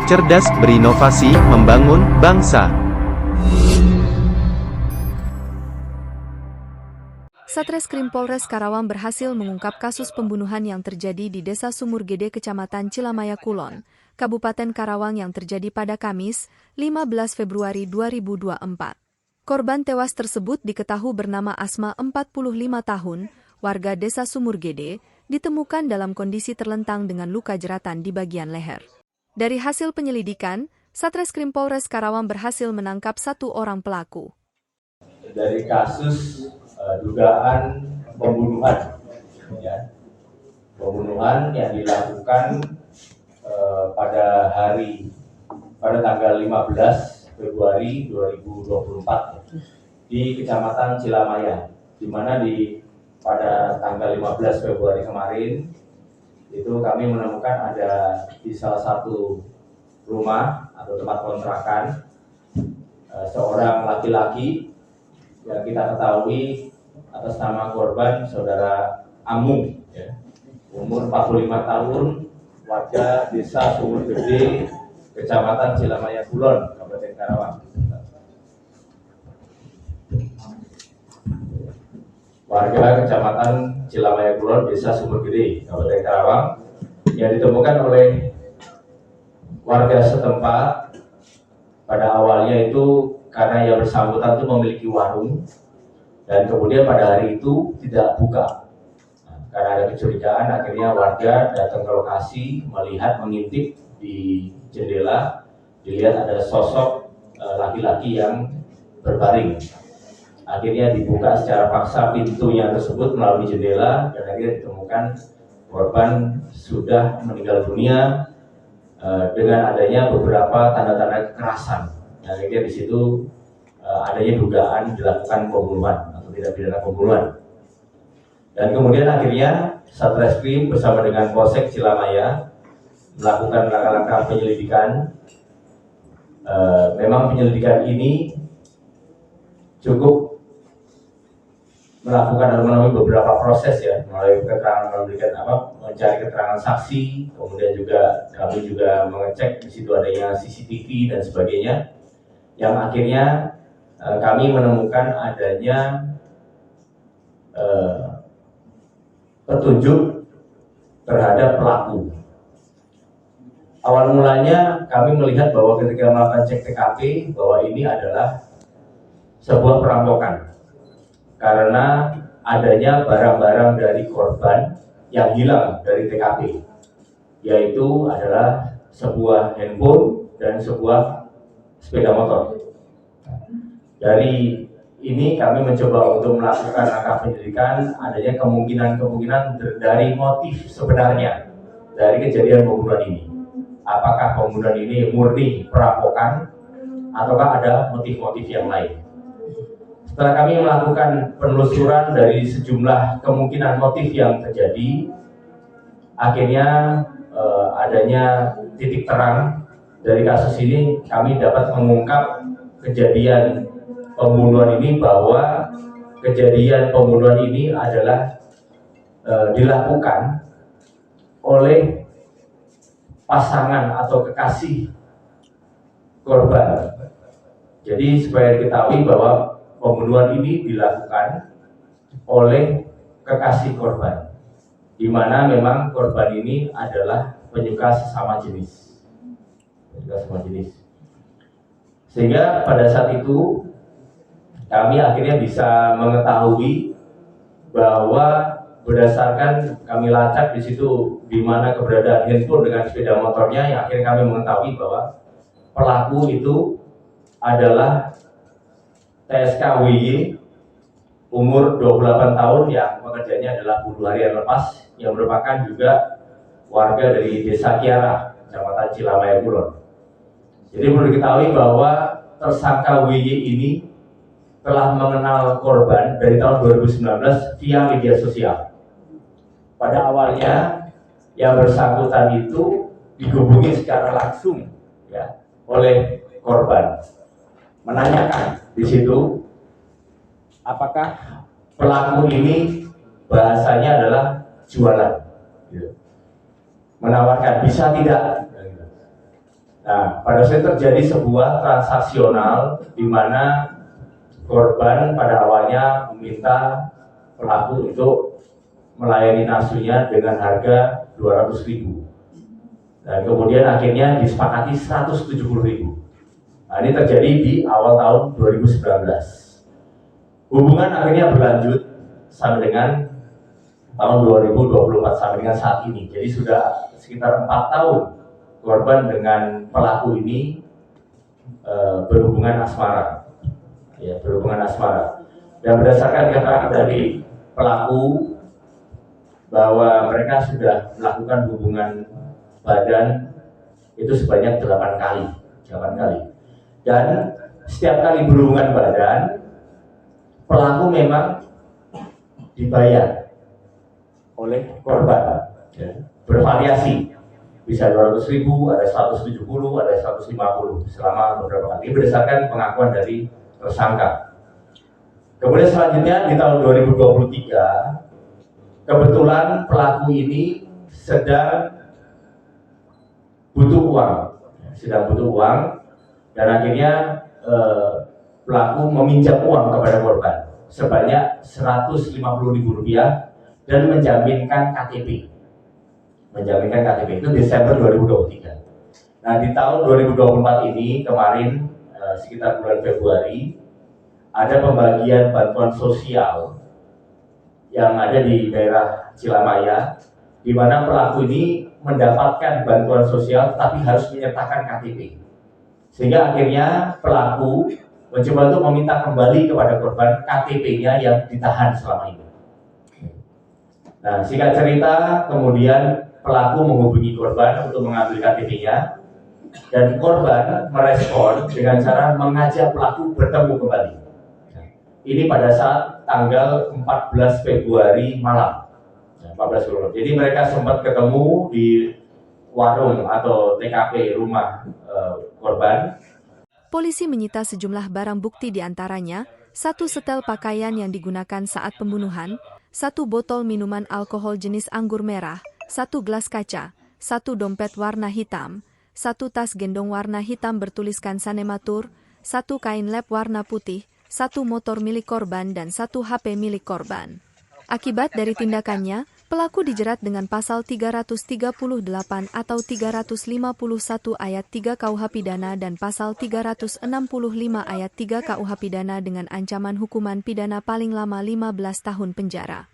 Cerdas, berinovasi, membangun bangsa. Satreskrim Polres Karawang berhasil mengungkap kasus pembunuhan yang terjadi di Desa Sumurgede, Kecamatan Cilamaya Kulon, Kabupaten Karawang yang terjadi pada Kamis, 15 Februari 2024. Korban tewas tersebut diketahui bernama Asma 45 tahun, warga Desa Sumurgede, ditemukan dalam kondisi terlentang dengan luka jeratan di bagian leher. Dari hasil penyelidikan, Satreskrim Polres Karawang berhasil menangkap 1 orang pelaku. Dari kasus dugaan pembunuhan, pembunuhan yang dilakukan pada tanggal 15 Februari 2024 di Kecamatan Cilamaya, di mana pada tanggal 15 Februari kemarin itu kami menemukan ada di salah satu rumah atau tempat kontrakan seorang laki-laki yang kita ketahui atas nama korban saudara Amung, umur 45 tahun, warga Desa Sumurgede, Kecamatan Cilamaya Kulon, Kabupaten Karawang. Warga Kecamatan Cilamaya Kulon, Desa Sumurgede, Kabupaten Karawang, yang ditemukan oleh warga setempat pada awalnya itu karena yang bersangkutan itu memiliki warung dan kemudian pada hari itu tidak buka. Karena ada kecurigaan, akhirnya warga datang ke lokasi, melihat, mengintip di jendela, dilihat ada sosok laki-laki yang berbaring. Akhirnya dibuka secara paksa pintunya tersebut melalui jendela dan akhirnya ditemukan korban sudah meninggal dunia dengan adanya beberapa tanda-tanda kekerasan. Dan akhirnya di situ adanya dugaan dilakukan pembunuhan atau tindak pidana pembunuhan. Dan kemudian akhirnya Satreskrim bersama dengan Polsek Cilamaya melakukan langkah-langkah penyelidikan. Memang penyelidikan ini cukup melakukan melalui beberapa proses melalui keterangan, mencari keterangan saksi, kemudian juga kami juga mengecek di situ adanya CCTV dan sebagainya. Yang akhirnya kami menemukan adanya petunjuk terhadap pelaku. Awal mulanya kami melihat bahwa ketika melakukan cek TKP bahwa ini adalah sebuah perampokan karena adanya barang-barang dari korban yang hilang dari TKP, yaitu adalah sebuah handphone dan sebuah sepeda motor. Dari ini kami mencoba untuk melakukan langkah penyelidikan adanya kemungkinan dari motif sebenarnya dari kejadian pembunuhan ini. Apakah pembunuhan ini murni perampokan ataukah ada motif-motif yang lain? Setelah kami melakukan penelusuran dari sejumlah kemungkinan motif yang terjadi, akhirnya adanya titik terang dari kasus ini, kami dapat mengungkap kejadian pembunuhan ini, bahwa kejadian pembunuhan ini adalah dilakukan oleh pasangan atau kekasih korban. Jadi supaya diketahui bahwa pembunuhan ini dilakukan oleh kekasih korban, di mana memang korban ini adalah penyuka sesama jenis. Sehingga pada saat itu kami akhirnya bisa mengetahui bahwa berdasarkan kami lacak di situ di mana keberadaan handphone dengan sepeda motornya, yang akhirnya kami mengetahui bahwa pelaku itu adalah TSKWY umur 28 tahun yang pekerjaannya adalah buruh harian lepas, yang merupakan juga warga dari Desa Kiara, Kecamatan Cilamaya Kulon. Jadi perlu diketahui bahwa tersangka WY ini telah mengenal korban dari tahun 2019 via media sosial. Pada awalnya yang bersangkutan itu dihubungi secara langsung oleh korban, menanyakan di situ apakah pelaku ini bahasanya adalah jualan. menawarkan bisa tidak. Nah, pada saat terjadi sebuah transaksional di mana korban pada awalnya meminta pelaku untuk melayani nafsunya dengan harga 200.000, dan kemudian akhirnya disepakati 170.000. Nah, ini terjadi di awal tahun 2019. Hubungan akhirnya berlanjut sampai dengan tahun 2024 sampai dengan saat ini. Jadi sudah sekitar 4 tahun korban dengan pelaku ini berhubungan asmara, ya, berhubungan asmara. Dan berdasarkan keterangan dari pelaku bahwa mereka sudah melakukan hubungan badan itu sebanyak 8 kali. Dan setiap kali berhubungan badan, pelaku memang dibayar oleh korban, ya, bervariasi. Bisa 200.000, ada 170, ada 150 selama beberapa kali. Ini berdasarkan pengakuan dari tersangka. Kemudian selanjutnya di tahun 2023, kebetulan pelaku ini sedang butuh uang, dan akhirnya pelaku meminjam uang kepada korban sebanyak Rp150.000 dan menjaminkan KTP. Itu Desember 2023. Nah, di tahun 2024 ini kemarin sekitar bulan Februari ada pembagian bantuan sosial yang ada di daerah Cilamaya, di mana pelaku ini mendapatkan bantuan sosial tapi harus menyertakan KTP. Sehingga akhirnya pelaku mencoba untuk meminta kembali kepada korban KTP-nya yang ditahan selama ini. Nah, singkat cerita, kemudian pelaku menghubungi korban untuk mengambil KTP-nya, dan korban merespon dengan cara mengajak pelaku bertemu kembali. Ini pada saat tanggal 14 Februari malam. 14 Februari. Jadi mereka sempat ketemu di warung atau TKP rumah korban. Polisi menyita sejumlah barang bukti diantaranya, 1 setel pakaian yang digunakan saat pembunuhan, 1 botol minuman alkohol jenis anggur merah, 1 gelas kaca, 1 dompet warna hitam, 1 tas gendong warna hitam bertuliskan Sanematur, 1 kain lap warna putih, 1 motor milik korban dan 1 HP milik korban. Akibat dari tindakannya, pelaku dijerat dengan pasal 338 atau 351 ayat 3 KUH Pidana dan pasal 365 ayat 3 KUH Pidana dengan ancaman hukuman pidana paling lama 15 tahun penjara.